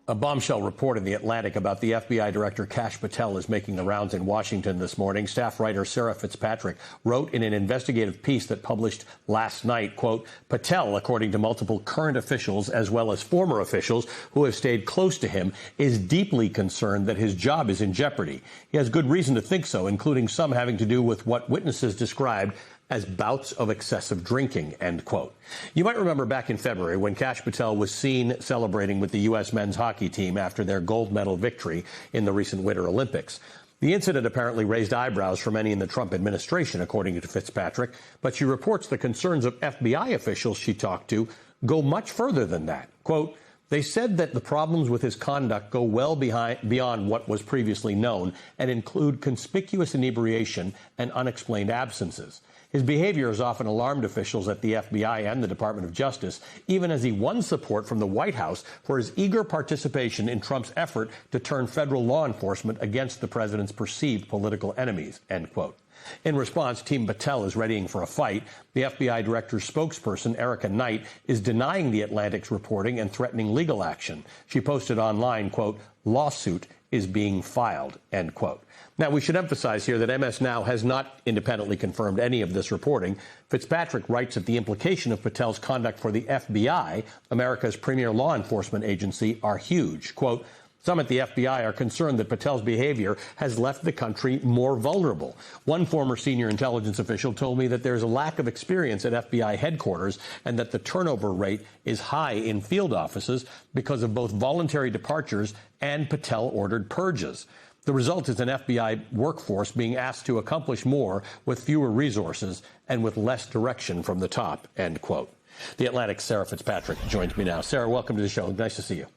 A bombshell report in The Atlantic about the FBI Director Kash Patel is making the rounds in Washington this morning. Staff writer Sarah Fitzpatrick wrote in an investigative piece that published last night, quote, Patel, according to multiple current officials as well as former officials who have stayed close to him, is deeply concerned that his job is in jeopardy. He has good reason to think so, including some having to do with what witnesses described as bouts of excessive drinking, end quote. You might remember back in February when Kash Patel was seen celebrating with the U.S. men's hockey team after their gold medal victory in the recent Winter Olympics. The incident apparently raised eyebrows for many in the Trump administration, according to Fitzpatrick, but she reports the concerns of FBI officials she talked to go much further than that. Quote, they said that the problems with his conduct go well beyond what was previously known and include conspicuous inebriation and unexplained absences. His behavior has often alarmed officials at the FBI and the Department of Justice, even as he won support from the White House for his eager participation in Trump's effort to turn federal law enforcement against the president's perceived political enemies, end quote. In response, Team Patel is readying for a fight. The FBI director's spokesperson, Erica Knight, is denying The Atlantic's reporting and threatening legal action. She posted online, quote, lawsuit is being filed, end quote. Now, we should emphasize here that MS Now has not independently confirmed any of this reporting. Fitzpatrick writes that the implication of Patel's conduct for the FBI, America's premier law enforcement agency, are huge. Quote, some at the FBI are concerned that Patel's behavior has left the country more vulnerable. One former senior intelligence official told me that there's a lack of experience at FBI headquarters and that the turnover rate is high in field offices because of both voluntary departures and Patel-ordered purges. The result is an FBI workforce being asked to accomplish more with fewer resources and with less direction from the top, end quote. The Atlantic's Sarah Fitzpatrick joins me now. Sarah, welcome to the show. Nice to see you.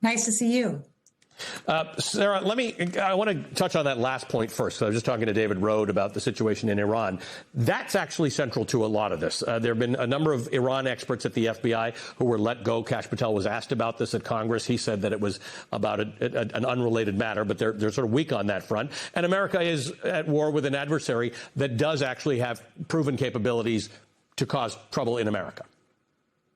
Nice to see you. Sarah, I want to touch on that last point first. So I was just talking to David Rode about the situation in Iran. That's actually central to a lot of this. There have been a number of Iran experts at the FBI who were let go. Kash Patel was asked about this at Congress. He said that it was about an unrelated matter, but they're sort of weak on that front. And America is at war with an adversary that does actually have proven capabilities to cause trouble in America.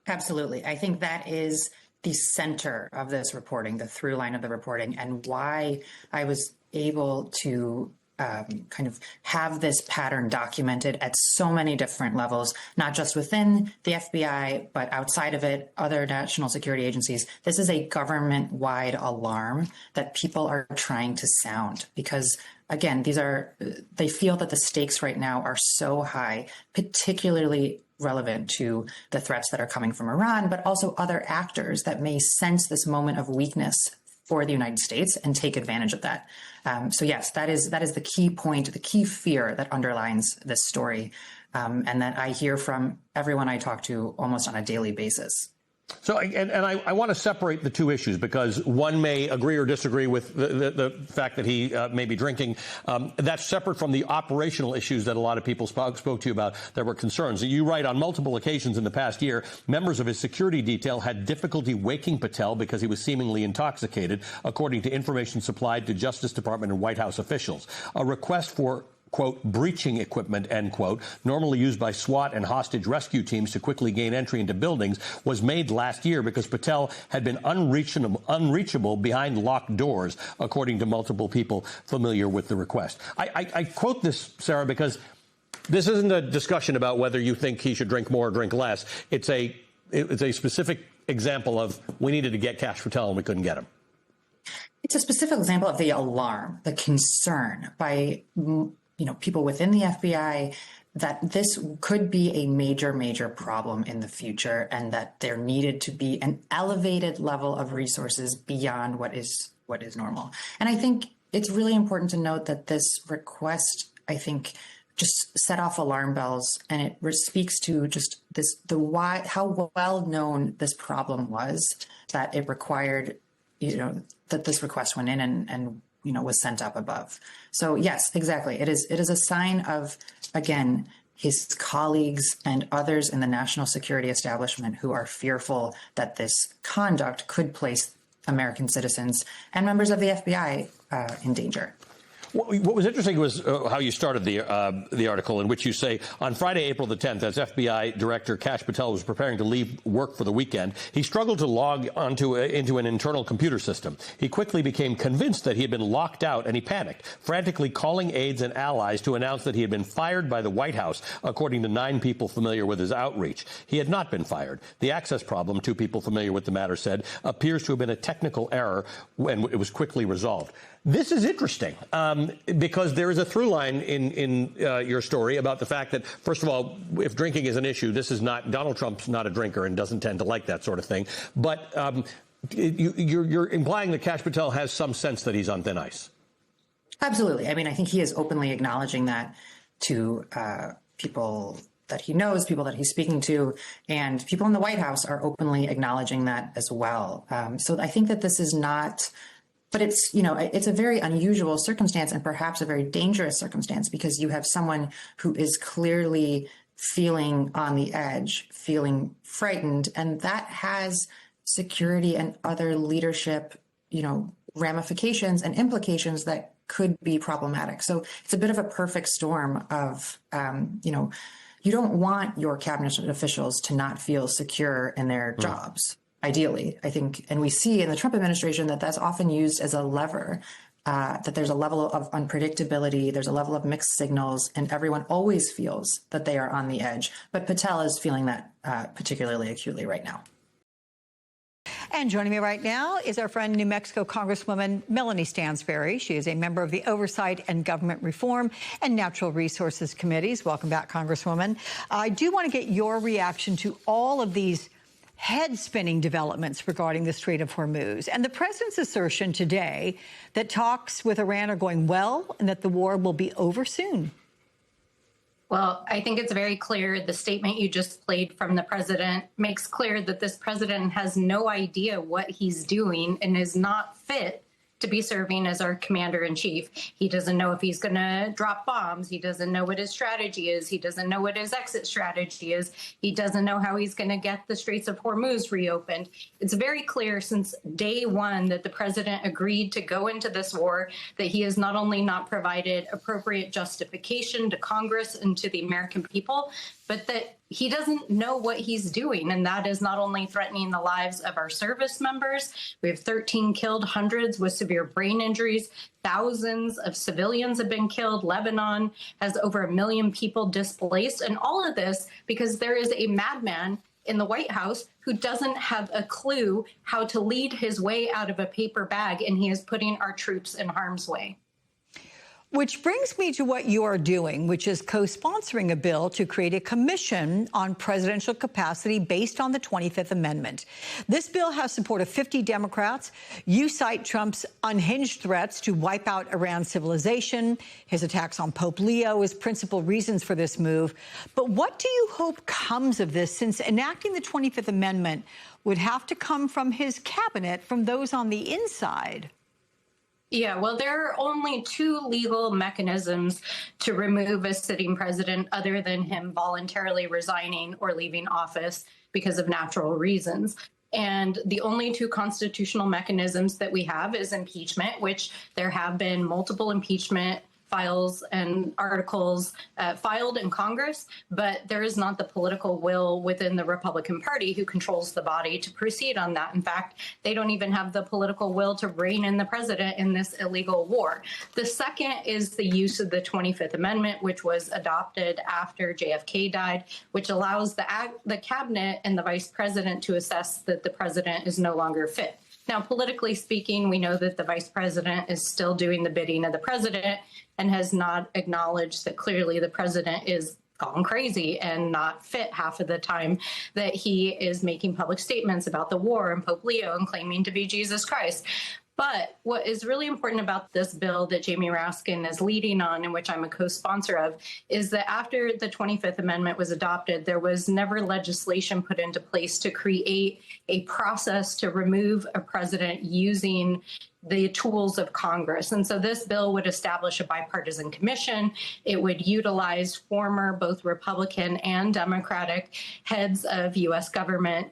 Absolutely. I think that is the center of this reporting, the through line of the reporting, and why I was able to kind of have this pattern documented at so many different levels, not just within the FBI, but outside of it, other national security agencies. This is a government-wide alarm that people are trying to sound because, again, they feel that the stakes right now are so high, particularly relevant to the threats that are coming from Iran, but also other actors that may sense this moment of weakness for the United States and take advantage of that. So yes, that is the key point, the key fear that underlines this story, and that I hear from everyone I talk to almost on a daily basis. So, I want to separate the two issues because one may agree or disagree with the fact that he may be drinking. That's separate from the operational issues that a lot of people spoke to you about that were concerns. You write on multiple occasions in the past year, members of his security detail had difficulty waking Patel because he was seemingly intoxicated, according to information supplied to Justice Department and White House officials. A request for quote, breaching equipment, end quote, normally used by SWAT and hostage rescue teams to quickly gain entry into buildings, was made last year because Patel had been unreachable behind locked doors, according to multiple people familiar with the request. I quote this, Sarah, because this isn't a discussion about whether you think he should drink more or drink less. It's a specific example of we needed to get Kash Patel and we couldn't get him. It's a specific example of the alarm, the concern by people within the FBI that this could be a major problem in the future and that there needed to be an elevated level of resources beyond what is normal. And I think it's really important to note that this request, I think, just set off alarm bells, and it speaks to just how well known this problem was that it required, that this request went in and was sent up above. So yes, exactly. It is a sign of, again, his colleagues and others in the national security establishment who are fearful that this conduct could place American citizens and members of the FBI in danger. What was interesting was how you started the article, in which you say, on Friday, April the 10th, as FBI Director Kash Patel was preparing to leave work for the weekend, he struggled to log into an internal computer system. He quickly became convinced that he had been locked out, and he panicked, frantically calling aides and allies to announce that he had been fired by the White House, according to 9 people familiar with his outreach. He had not been fired. The access problem, 2 people familiar with the matter said, appears to have been a technical error, and it was quickly resolved. This is interesting because there is a through line in your story about the fact that, first of all, if drinking is an issue, this is not, Donald Trump's not a drinker and doesn't tend to like that sort of thing. But you're implying that Kash Patel has some sense that he's on thin ice. Absolutely. I mean, I think he is openly acknowledging that to people that he knows, people that he's speaking to, and people in the White House are openly acknowledging that as well. So I think that this is not... But it's, it's a very unusual circumstance and perhaps a very dangerous circumstance, because you have someone who is clearly feeling on the edge, feeling frightened, and that has security and other leadership, ramifications and implications that could be problematic. So it's a bit of a perfect storm of, you don't want your cabinet officials to not feel secure in their jobs. Ideally, I think, and we see in the Trump administration that that's often used as a lever, that there's a level of unpredictability, there's a level of mixed signals, and everyone always feels that they are on the edge. But Patel is feeling that particularly acutely right now. And joining me right now is our friend, New Mexico Congresswoman Melanie Stansbury. She is a member of the Oversight and Government Reform and Natural Resources Committees. Welcome back, Congresswoman. I do want to get your reaction to all of these head-spinning developments regarding the Strait of Hormuz and the president's assertion today that talks with Iran are going well and that the war will be over soon. Well, I think it's very clear the statement you just played from the president makes clear that this president has no idea what he's doing and is not fit to be serving as our commander-in-chief. He doesn't know if he's going to drop bombs. He doesn't know what his strategy is. He doesn't know what his exit strategy is. He doesn't know how he's going to get the Straits of Hormuz reopened. It's very clear since day one that the president agreed to go into this war, that he has not only not provided appropriate justification to Congress and to the American people, but that he doesn't know what he's doing. And that is not only threatening the lives of our service members. We have 13 killed, hundreds with severe brain injuries. Thousands of civilians have been killed. Lebanon has over 1 million people displaced. And all of this because there is a madman in the White House who doesn't have a clue how to lead his way out of a paper bag. And he is putting our troops in harm's way. Which brings me to what you are doing, which is co-sponsoring a bill to create a commission on presidential capacity based on the 25th Amendment. This bill has support of 50 Democrats. You cite Trump's unhinged threats to wipe out Iran's civilization, his attacks on Pope Leo as principal reasons for this move. But what do you hope comes of this, since enacting the 25th Amendment would have to come from his cabinet, from those on the inside? Yeah, well, there are only 2 legal mechanisms to remove a sitting president other than him voluntarily resigning or leaving office because of natural reasons. And the only 2 constitutional mechanisms that we have is impeachment, which there have been multiple impeachment files and articles filed in Congress, but there is not the political will within the Republican Party, who controls the body, to proceed on that. In fact, they don't even have the political will to rein in the president in this illegal war. The second is the use of the 25th Amendment, which was adopted after JFK died, which allows the cabinet and the vice president to assess that the president is no longer fit. Now, politically speaking, we know that the vice president is still doing the bidding of the president and has not acknowledged that clearly the president is gone crazy and not fit half of the time that he is making public statements about the war and Pope Leo and claiming to be Jesus Christ. But what is really important about this bill that Jamie Raskin is leading on, and which I'm a co-sponsor of, is that after the 25th Amendment was adopted, there was never legislation put into place to create a process to remove a president using the tools of Congress. And so this bill would establish a bipartisan commission. It would utilize former both Republican and Democratic heads of U.S. government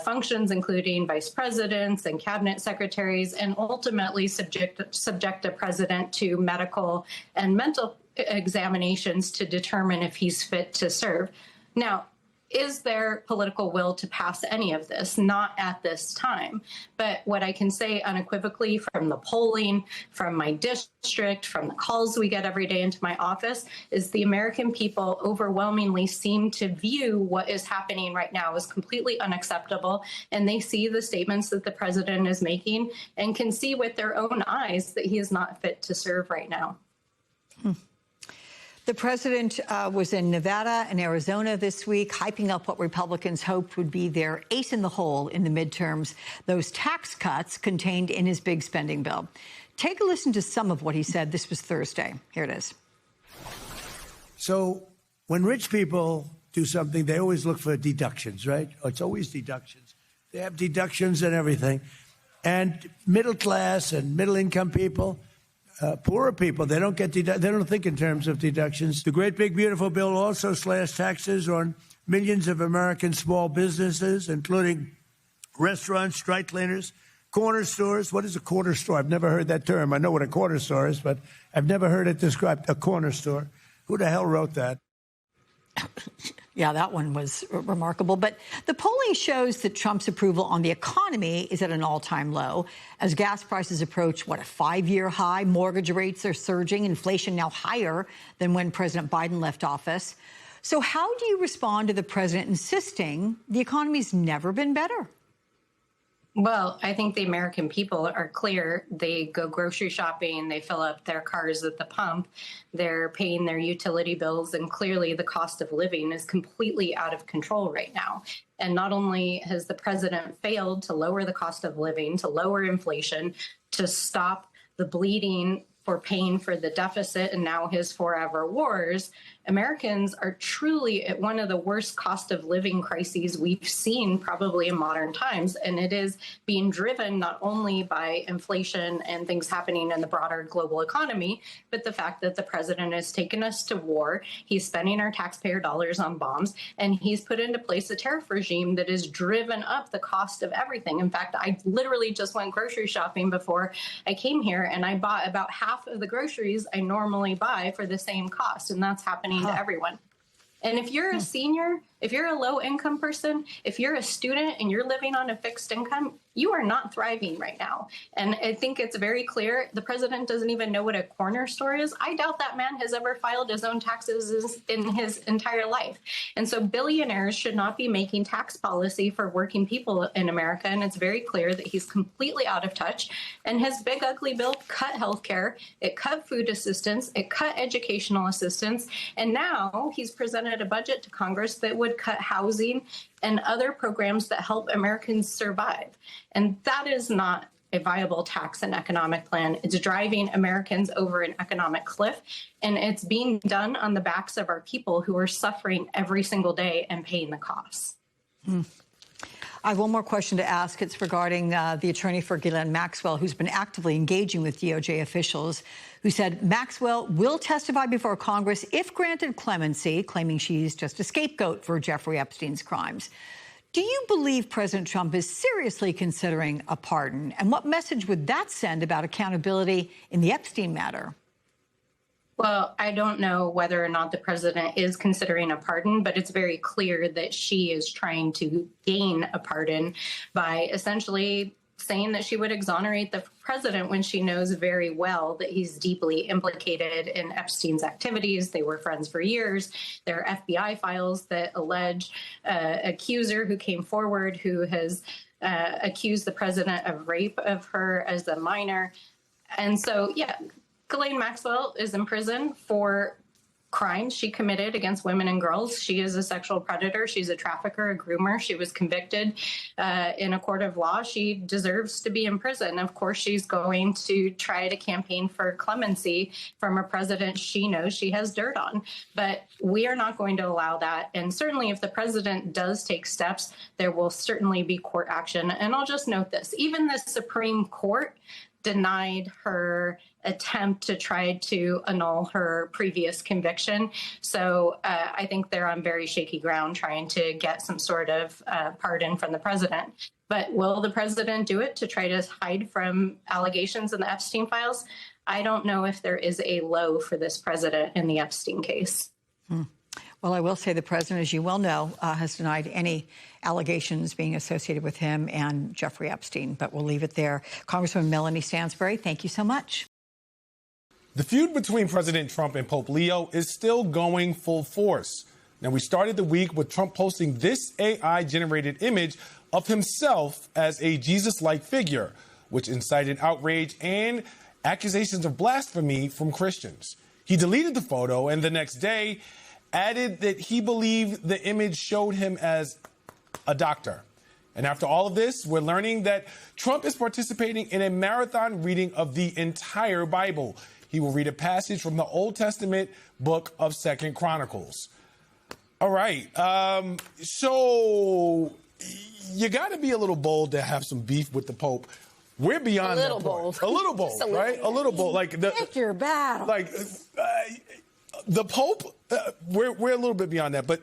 functions, including vice presidents and cabinet secretaries, and ultimately subject a president to medical and mental examinations to determine if he's fit to serve. Now, is there political will to pass any of this? Not at this time. But what I can say unequivocally from the polling, from my district, from the calls we get every day into my office, is the American people overwhelmingly seem to view what is happening right now as completely unacceptable. And they see the statements that the president is making and can see with their own eyes that he is not fit to serve right now. The president was in Nevada and Arizona this week, hyping up what Republicans hoped would be their ace in the hole in the midterms, those tax cuts contained in his big spending bill. Take a listen to some of what he said. This was Thursday. Here it is. So when rich people do something, they always look for deductions, right? It's always deductions. They have deductions and everything. And middle class and middle income people, poorer people, they don't think in terms of deductions. The great big beautiful bill also slashed taxes on millions of American small businesses, including restaurants, dry cleaners, corner stores. What is a corner store? I've never heard that term. I know what a corner store is, but I've never heard it described, a corner store. Who the hell wrote that? Yeah, that one was remarkable. But the polling shows that Trump's approval on the economy is at an all-time low. As gas prices approach, a 5-year high, mortgage rates are surging, inflation now higher than when President Biden left office. So how do you respond to the president insisting the economy's never been better? Well, I think the American people are clear. They go grocery shopping, they fill up their cars at the pump, they're paying their utility bills, and clearly the cost of living is completely out of control right now. And not only has the president failed to lower the cost of living, to lower inflation, to stop the bleeding for paying for the deficit and now his forever wars, Americans are truly at one of the worst cost of living crises we've seen probably in modern times. And it is being driven not only by inflation and things happening in the broader global economy, but the fact that the president has taken us to war. He's spending our taxpayer dollars on bombs, and he's put into place a tariff regime that has driven up the cost of everything. In fact, I literally just went grocery shopping before I came here, and I bought about half of the groceries I normally buy for the same cost. And that's happening to everyone. And if you're a senior, if you're a low income person, if you're a student and you're living on a fixed income, you are not thriving right now. And I think it's very clear the president doesn't even know what a corner store is. I doubt that man has ever filed his own taxes in his entire life. And so billionaires should not be making tax policy for working people in America. And it's very clear that he's completely out of touch. And his big ugly bill cut healthcare, it cut food assistance, it cut educational assistance. And now he's presented a budget to Congress that would cut housing and other programs that help Americans survive. And that is not a viable tax and economic plan. It's driving Americans over an economic cliff, and it's being done on the backs of our people who are suffering every single day and paying the costs. I have one more question to ask. It's regarding the attorney for Ghislaine Maxwell, who's been actively engaging with DOJ officials, who said Maxwell will testify before Congress if granted clemency, claiming she's just a scapegoat for Jeffrey Epstein's crimes. Do you believe President Trump is seriously considering a pardon? And what message would that send about accountability in the Epstein matter? Well, I don't know whether or not the president is considering a pardon, but it's very clear that she is trying to gain a pardon by essentially saying that she would exonerate the president when she knows very well that he's deeply implicated in Epstein's activities. They were friends for years. There are FBI files that allege accuser who came forward who has accused the president of rape of her as a minor. And so, yeah, Ghislaine Maxwell is in prison for crimes she committed against women and girls. She is a sexual predator. She's a trafficker, a groomer. She was convicted in a court of law. She deserves to be in prison. Of course, she's going to try to campaign for clemency from a president she knows she has dirt on. But we are not going to allow that. And certainly if the president does take steps, there will certainly be court action. And I'll just note this, even the Supreme Court denied her attempt to try to annul her previous conviction. So I think they're on very shaky ground trying to get some sort of pardon from the president. But will the president do it to try to hide from allegations in the Epstein files? I don't know if there is a low for this president in the Epstein case. Well, I will say the president, as you well know, has denied any allegations being associated with him and Jeffrey Epstein, but we'll leave it there. Congresswoman Melanie Stansbury, thank you so much. The feud between President Trump and Pope Leo is still going full force. Now, we started the week with Trump posting this AI-generated image of himself as a Jesus-like figure, which incited outrage and accusations of blasphemy from Christians. He deleted the photo and the next day added that he believed the image showed him as a doctor. And after all of this, we're learning that Trump is participating in a marathon reading of the entire Bible. He will read a passage from the Old Testament book of 2 Chronicles. All right. So you got to be a little bold to have some beef with the Pope. We're beyond that point. A little bold, right? A little bold. Like pick your battle. Like the Pope, we're a little bit beyond that. But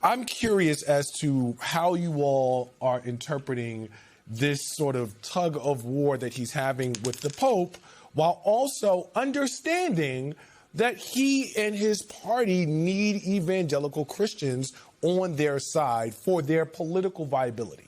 I'm curious as to how you all are interpreting this sort of tug of war that he's having with the Pope, while also understanding that he and his party need evangelical Christians on their side for their political viability.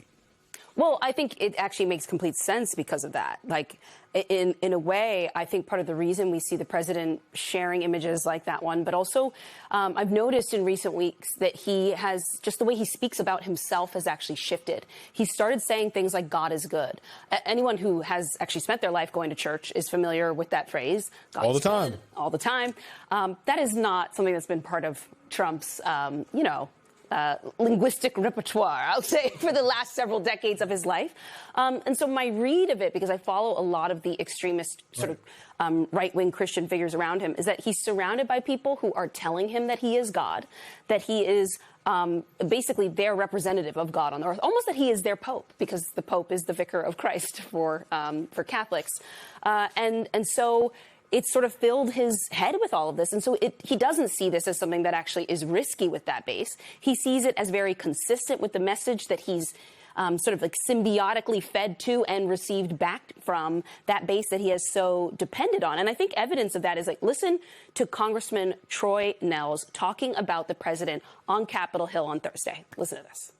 Well, I think it actually makes complete sense because of that. Like, in a way, I think part of the reason we see the president sharing images like that one, but also I've noticed in recent weeks that he has, just the way he speaks about himself has actually shifted. He started saying things like God is good. Anyone who has actually spent their life going to church is familiar with that phrase. God all the is time. Good, all the time. That is not something that's been part of Trump's, linguistic repertoire, I'll say, for the last several decades of his life. And so my read of it, because I follow a lot of the extremist sort of right-wing Christian figures around him, is that he's surrounded by people who are telling him that he is God, that he is basically their representative of God on earth, almost that he is their Pope, because the Pope is the vicar of Christ for Catholics. And so it's sort of filled his head with all of this. And so he doesn't see this as something that actually is risky with that base. He sees it as very consistent with the message that he's sort of like symbiotically fed to and received back from that base that he has so depended on. And I think evidence of that is, like, listen to Congressman Troy Nehls talking about the president on Capitol Hill on Thursday. Listen to this.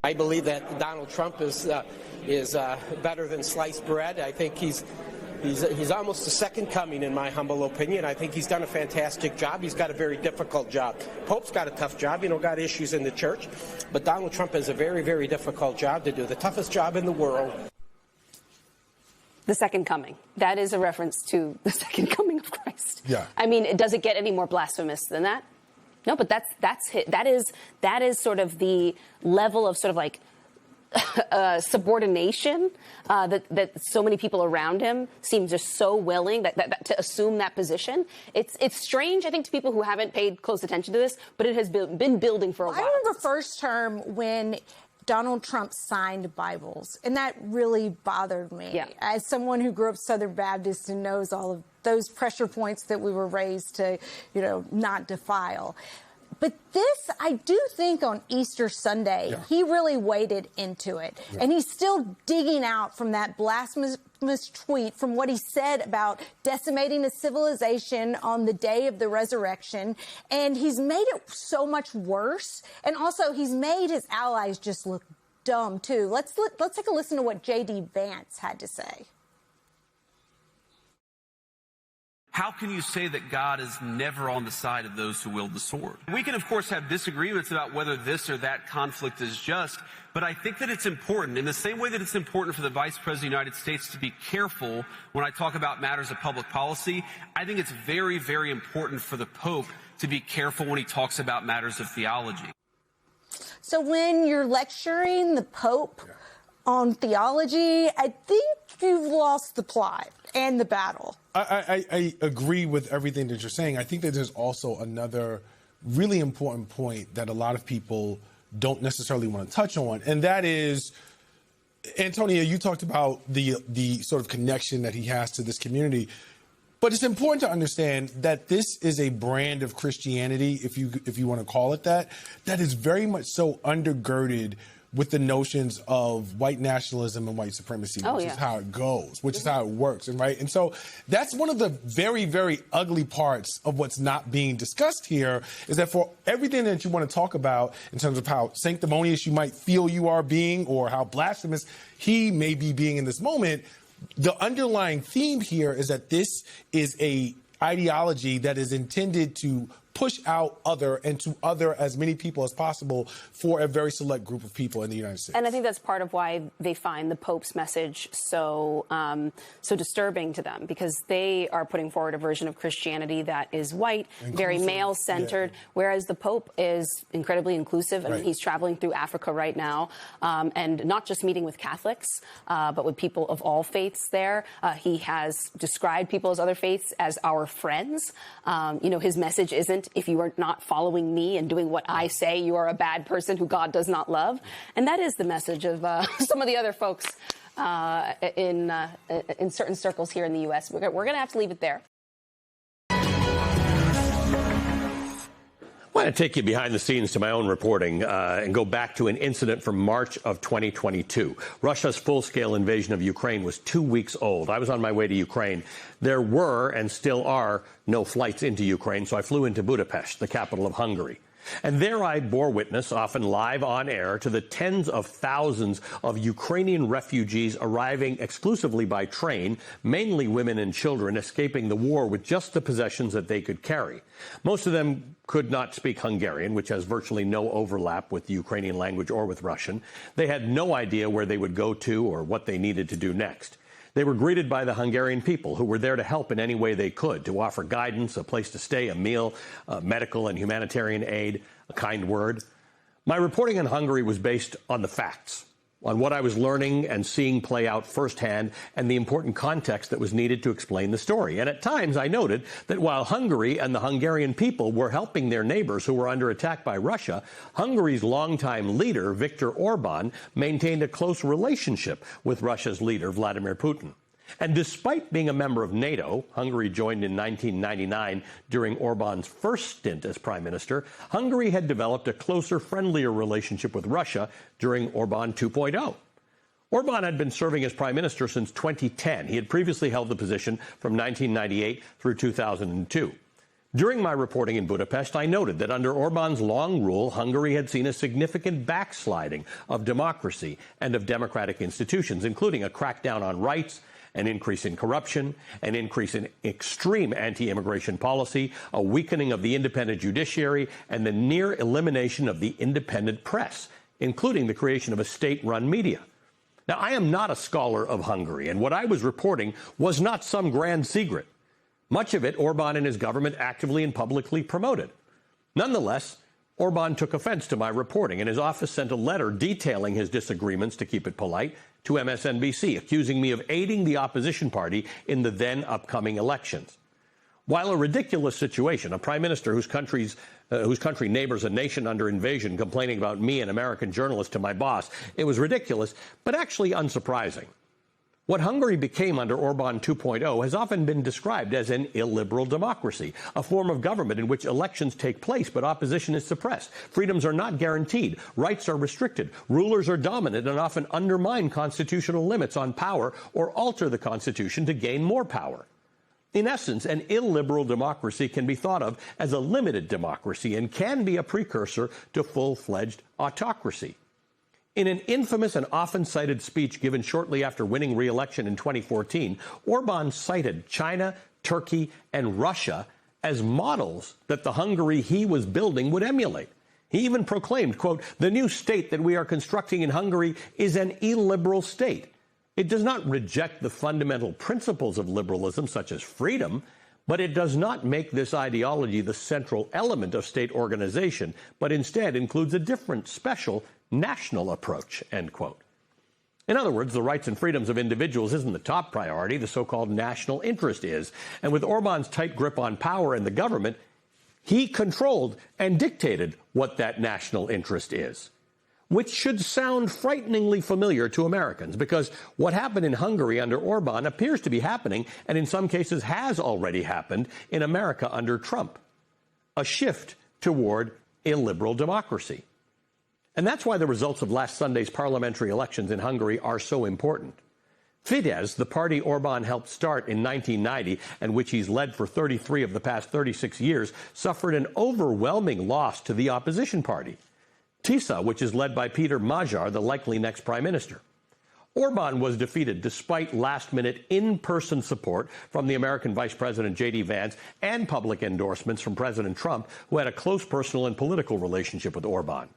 I believe that Donald Trump is better than sliced bread. I think he's almost the second coming, in my humble opinion. I think he's done a fantastic job. He's got a very difficult job. Pope's got a tough job, got issues in the church. But Donald Trump has a very, very difficult job to do, the toughest job in the world. The second coming. That is a reference to the second coming of Christ. Yeah. I mean, does it get any more blasphemous than that? No, but that is sort of the level of sort of like subordination that so many people around him seem just so willing that to assume that position. It's strange, I think, to people who haven't paid close attention to this, but it has been building for a while. I remember first term when Donald Trump signed Bibles, and that really bothered me. Yeah. As someone who grew up Southern Baptist and knows all of those pressure points that we were raised to, not defile. But this, I do think on Easter Sunday, he really waded into it. Yeah. And he's still digging out from that blasphemous tweet from what he said about decimating a civilization on the day of the resurrection. And he's made it so much worse. And also, he's made his allies just look dumb, too. Let's take a listen to what J.D. Vance had to say. How can you say that God is never on the side of those who wield the sword? We can, of course, have disagreements about whether this or that conflict is just, but I think that it's important, in the same way that it's important for the Vice President of the United States to be careful when I talk about matters of public policy. I think it's very, very important for the Pope to be careful when he talks about matters of theology. So when you're lecturing the Pope on theology, I think you've lost the plot and the battle. I agree with everything that you're saying. I think that there's also another really important point that a lot of people don't necessarily want to touch on, and that is Antonia, you talked about the sort of connection that he has to this community. But it's important to understand that this is a brand of Christianity, if you want to call it that is very much so undergirded with the notions of white nationalism and white supremacy, which is how it goes, which is how it works, and so that's one of the very, very ugly parts of what's not being discussed here, is that for everything that you want to talk about in terms of how sanctimonious you might feel you are being or how blasphemous he may be being in this moment, the underlying theme here is that this is a ideology that is intended to push out other and to other as many people as possible for a very select group of people in the United States. And I think that's part of why they find the Pope's message so disturbing to them, because they are putting forward a version of Christianity that is white, very male-centered, whereas the Pope is incredibly inclusive. I mean, he's traveling through Africa right now, and not just meeting with Catholics, but with people of all faiths there. He has described people as other faiths as our friends. His message isn't, if you are not following me and doing what I say, you are a bad person who God does not love. And that is the message of some of the other folks in certain circles here in the U.S. We're going to have to leave it there. I want to take you behind the scenes to my own reporting and go back to an incident from March of 2022. Russia's full-scale invasion of Ukraine was 2 weeks old. I was on my way to Ukraine. There were and still are no flights into Ukraine, so I flew into Budapest, the capital of Hungary. And there I bore witness, often live on air, to the tens of thousands of Ukrainian refugees arriving exclusively by train, mainly women and children escaping the war with just the possessions that they could carry. Most of them could not speak Hungarian, which has virtually no overlap with the Ukrainian language or with Russian. They had no idea where they would go to or what they needed to do next. They were greeted by the Hungarian people, who were there to help in any way they could, to offer guidance, a place to stay, a meal, medical and humanitarian aid, a kind word. My reporting on Hungary was based on the facts, on what I was learning and seeing play out firsthand, and the important context that was needed to explain the story. And at times I noted that while Hungary and the Hungarian people were helping their neighbors who were under attack by Russia, Hungary's longtime leader, Viktor Orban, maintained a close relationship with Russia's leader, Vladimir Putin. And despite being a member of NATO, Hungary joined in 1999 during Orban's first stint as prime minister, Hungary had developed a closer, friendlier relationship with Russia during Orban 2.0. Orban had been serving as prime minister since 2010. He had previously held the position from 1998 through 2002. During my reporting in Budapest, I noted that under Orban's long rule, Hungary had seen a significant backsliding of democracy and of democratic institutions, including a crackdown on rights, an increase in corruption, an increase in extreme anti-immigration policy, a weakening of the independent judiciary, and the near elimination of the independent press, including the creation of a state-run media. Now, I am not a scholar of Hungary, and what I was reporting was not some grand secret. Much of it Orban and his government actively and publicly promoted. Nonetheless, Orban took offense to my reporting, and his office sent a letter detailing his disagreements, to keep it polite, to MSNBC, accusing me of aiding the opposition party in the then upcoming elections. While a ridiculous situation, a prime minister whose country neighbors a nation under invasion complaining about me, an American journalist, to my boss, it was ridiculous, but actually unsurprising. What Hungary became under Orban 2.0 has often been described as an illiberal democracy, a form of government in which elections take place but opposition is suppressed. Freedoms are not guaranteed. Rights are restricted. Rulers are dominant and often undermine constitutional limits on power or alter the Constitution to gain more power. In essence, an illiberal democracy can be thought of as a limited democracy and can be a precursor to full-fledged autocracy. In an infamous and often cited speech given shortly after winning re-election in 2014, Orban cited China, Turkey, and Russia as models that the Hungary he was building would emulate. He even proclaimed, quote, "The new state that we are constructing in Hungary is an illiberal state. It does not reject the fundamental principles of liberalism, such as freedom, but it does not make this ideology the central element of state organization, but instead includes a different, special, national approach," end quote. In other words, the rights and freedoms of individuals isn't the top priority, the so-called national interest is. And with Orban's tight grip on power and the government, he controlled and dictated what that national interest is. which should sound frighteningly familiar to Americans, because what happened in Hungary under Orban appears to be happening, and in some cases has already happened, in America under Trump. A shift toward illiberal democracy. And that's why the results of last Sunday's parliamentary elections in Hungary are so important. Fidesz, the party Orban helped start in 1990 and which he's led for 33 of the past 36 years, suffered an overwhelming loss to the opposition party, TISA, which is led by Peter Magyar, the likely next prime minister. Orban was defeated despite last-minute in-person support from the American Vice President J.D. Vance and public endorsements from President Trump, who had a close personal and political relationship with Orban.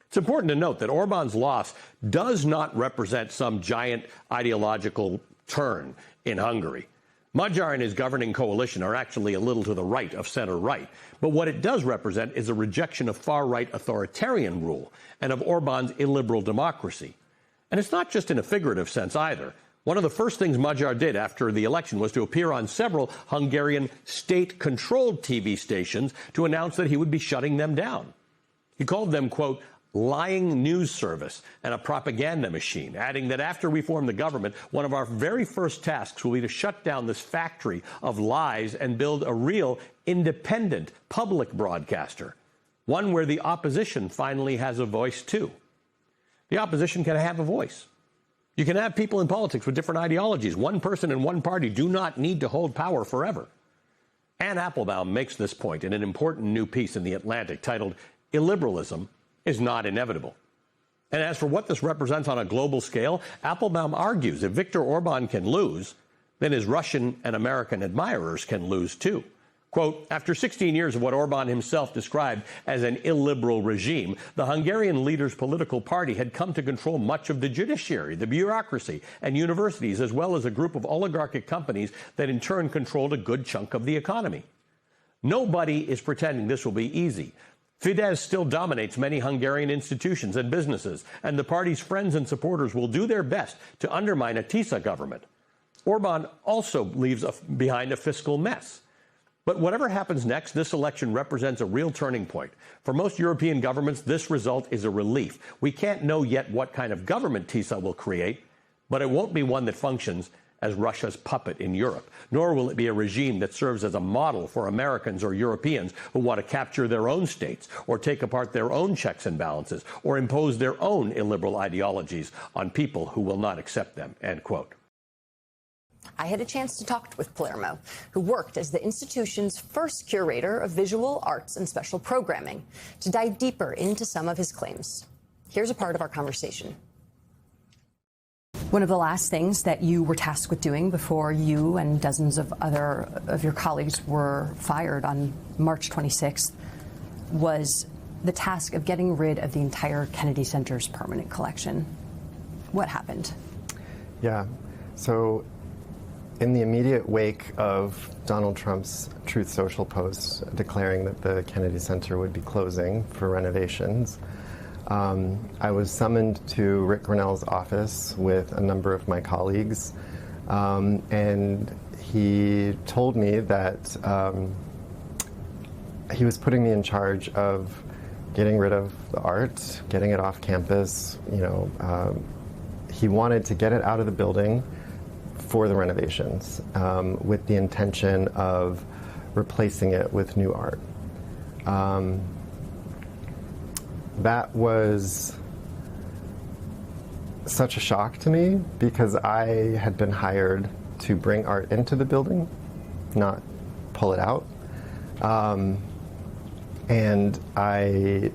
It's important to note that Orban's loss does not represent some giant ideological turn in Hungary. Magyar and his governing coalition are actually a little to the right of center-right. But what it does represent is a rejection of far-right authoritarian rule and of Orban's illiberal democracy. And it's not just in a figurative sense either. One of the first things Magyar did after the election was to appear on several Hungarian state-controlled TV stations to announce that he would be shutting them down. He called them, quote, lying news service and a propaganda machine, adding that after we form the government, one of our very first tasks will be to shut down this factory of lies and build a real independent public broadcaster, one where the opposition finally has a voice too. The opposition can have a voice. You can have people in politics with different ideologies. One person and one party do not need to hold power forever. Anne Applebaum makes this point in an important new piece in The Atlantic titled "Illiberalism is not inevitable." And as for what this represents on a global scale, Applebaum argues if Viktor Orban can lose, then his Russian and American admirers can lose too. Quote, after 16 years of what Orban himself described as an illiberal regime, the Hungarian leader's political party had come to control much of the judiciary, the bureaucracy, and universities, as well as a group of oligarchic companies that in turn controlled a good chunk of the economy. Nobody is pretending this will be easy. Fidesz still dominates many Hungarian institutions and businesses, and the party's friends and supporters will do their best to undermine a TISA government. Orban also leaves behind a fiscal mess. But whatever happens next, this election represents a real turning point. For most European governments, this result is a relief. We can't know yet what kind of government TISA will create, but it won't be one that functions as Russia's puppet in Europe, nor will it be a regime that serves as a model for Americans or Europeans who want to capture their own states or take apart their own checks and balances or impose their own illiberal ideologies on people who will not accept them, end quote. I had a chance to talk with Palermo, who worked as the institution's first curator of visual arts and special programming, to dive deeper into some of his claims. Here's a part of our conversation. One of the last things that you were tasked with doing before you and dozens of other of your colleagues were fired on March 26th was the task of getting rid of the entire Kennedy Center's permanent collection. What happened? Yeah, so in the immediate wake of Donald Trump's Truth Social post declaring that the Kennedy Center would be closing for renovations, I was summoned to Rick Grinnell's office with a number of my colleagues, and he told me that he was putting me in charge of getting rid of the art, getting it off campus. He wanted to get it out of the building for the renovations, with the intention of replacing it with new art. That was such a shock to me because I had been hired to bring art into the building, not pull it out. And I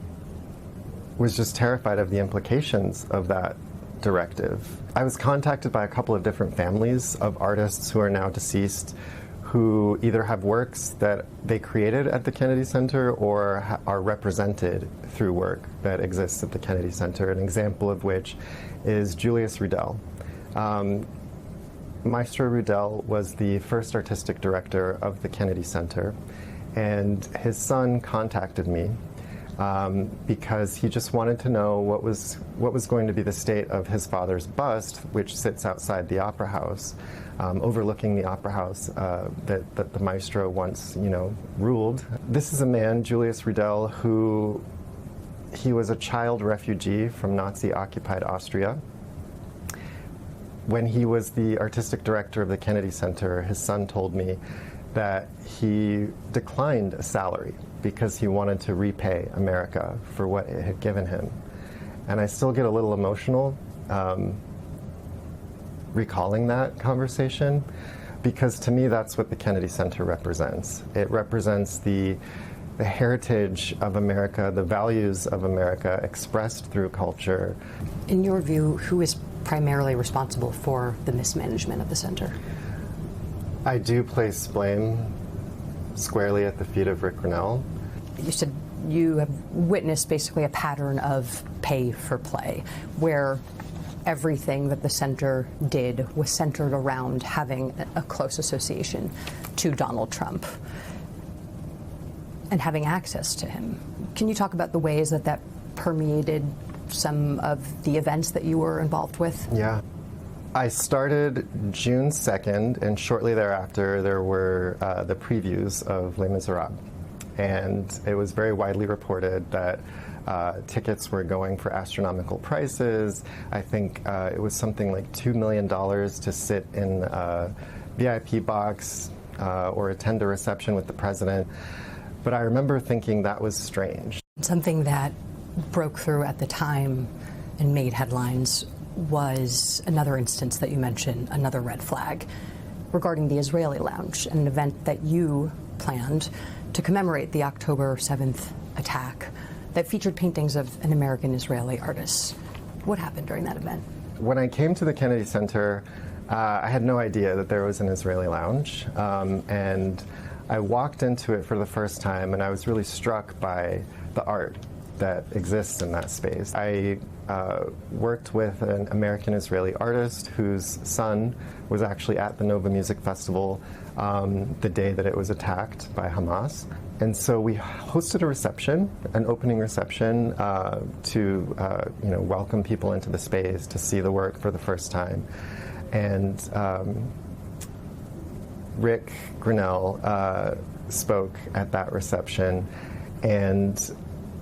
was just terrified of the implications of that directive. I was contacted by a couple of different families of artists who are now deceased, who either have works that they created at the Kennedy Center or are represented through work that exists at the Kennedy Center, an example of which is Julius Rudel. Maestro Rudel was the first artistic director of the Kennedy Center, and his son contacted me because he just wanted to know what was going to be the state of his father's bust, which sits outside the Opera House, overlooking the Opera House that the maestro once, ruled. This is a man, Julius Rudel, who he was a child refugee from Nazi-occupied Austria. When he was the artistic director of the Kennedy Center, his son told me that he declined a salary because he wanted to repay America for what it had given him. And I still get a little emotional recalling that conversation, because to me that's what the Kennedy Center represents. It represents the heritage of America, the values of America expressed through culture. In your view, who is primarily responsible for the mismanagement of the center? I do place blame squarely at the feet of Rick Grenell. You said you have witnessed basically a pattern of pay for play, where everything that the center did was centered around having a close association to Donald Trump and having access to him. Can you talk about the ways that that permeated some of the events that you were involved with? Yeah. I started June 2nd, and shortly thereafter there were the previews of Les Miserables. And it was very widely reported that tickets were going for astronomical prices. I think it was something like $2 million to sit in a VIP box or attend a reception with the president. But I remember thinking that was strange. Something that broke through at the time and made headlines was another instance that you mentioned, another red flag, regarding the Israeli Lounge, an event that you planned to commemorate the October 7th attack that featured paintings of an American Israeli artist. What happened during that event? When I came to the Kennedy Center, I had no idea that there was an Israeli Lounge, and I walked into it for the first time, and I was really struck by the art that exists in that space. I worked with an American Israeli artist whose son was actually at the Nova Music Festival the day that it was attacked by Hamas. And so we hosted a reception, an opening reception, to welcome people into the space to see the work for the first time. And Rick Grenell spoke at that reception and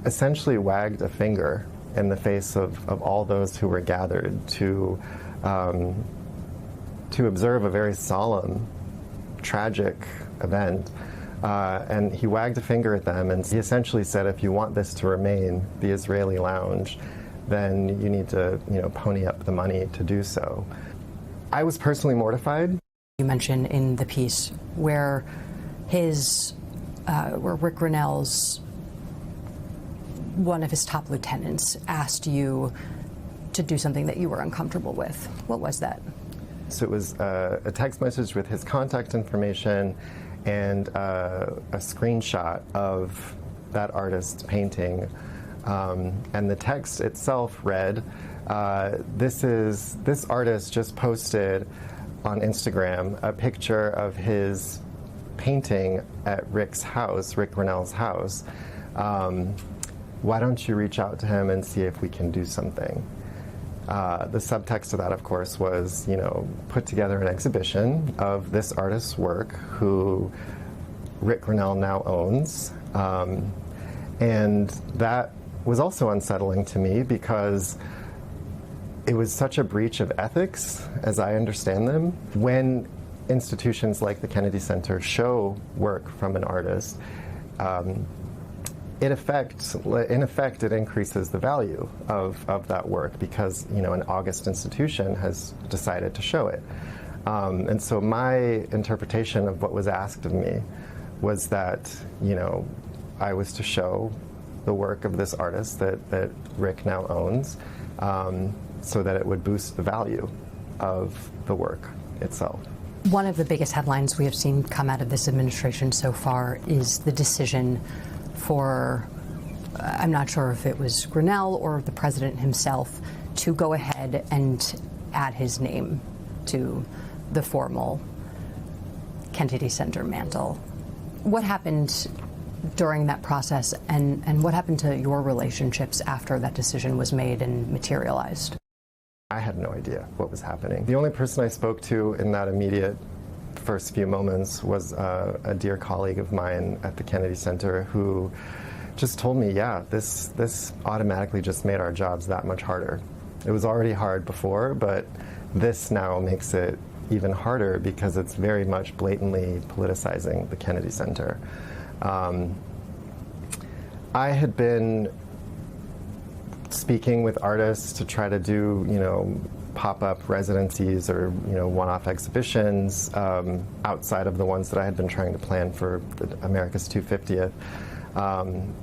essentially wagged a finger in the face of all those who were gathered to observe a very solemn, tragic event. And he wagged a finger at them, and he essentially said, if you want this to remain the Israeli Lounge, then you need to, pony up the money to do so. I was personally mortified. You mentioned in the piece where where Rick Grenell's one of his top lieutenants asked you to do something that you were uncomfortable with. What was that? So it was a text message with his contact information and a screenshot of that artist's painting. And the text itself read, this artist just posted on Instagram a picture of his painting at Rick's house, Rick Grenell's house. Why don't you reach out to him and see if we can do something? The subtext of that, of course, was, put together an exhibition of this artist's work, who Rick Grenell now owns. And that was also unsettling to me because it was such a breach of ethics, as I understand them. When institutions like the Kennedy Center show work from an artist, in effect, it increases the value of that work because, an august institution has decided to show it. And so my interpretation of what was asked of me was that, I was to show the work of this artist that Rick now owns, so that it would boost the value of the work itself. One of the biggest headlines we have seen come out of this administration so far is the decision for, I'm not sure if it was Grenell or the president himself, to go ahead and add his name to the formal Kennedy Center mantle. What happened during that process, and what happened to your relationships after that decision was made and materialized? I had no idea what was happening. The only person I spoke to in that immediate first few moments was a dear colleague of mine at the Kennedy Center who just told me, yeah, this automatically just made our jobs that much harder. It was already hard before, but this now makes it even harder because it's very much blatantly politicizing the Kennedy Center. I had been speaking with artists to try to do, pop-up residencies or, one-off exhibitions outside of the ones that I had been trying to plan for America's 250th.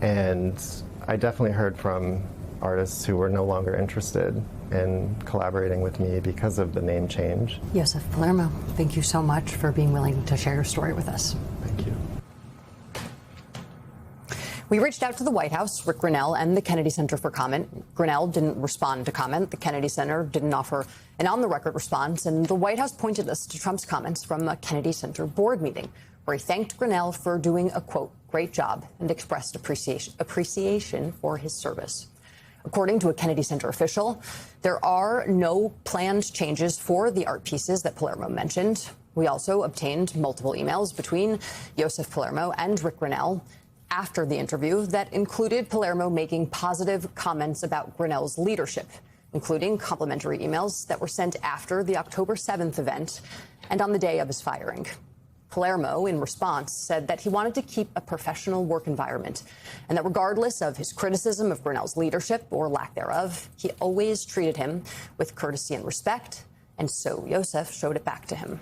And I definitely heard from artists who were no longer interested in collaborating with me because of the name change. Yosef Palermo, thank you so much for being willing to share your story with us. Thank you. We reached out to the White House, Rick Grenell, and the Kennedy Center for comment. Grenell didn't respond to comment. The Kennedy Center didn't offer an on-the-record response. And the White House pointed us to Trump's comments from a Kennedy Center board meeting, where he thanked Grenell for doing a, quote, great job and expressed appreciation for his service. According to a Kennedy Center official, there are no planned changes for the art pieces that Palermo mentioned. We also obtained multiple emails between Yosef Palermo and Rick Grenell after the interview that included Palermo making positive comments about Grenell's leadership, including complimentary emails that were sent after the October 7th event and on the day of his firing. Palermo, in response, said that he wanted to keep a professional work environment and that regardless of his criticism of Grenell's leadership or lack thereof, he always treated him with courtesy and respect, and so Yosef showed it back to him.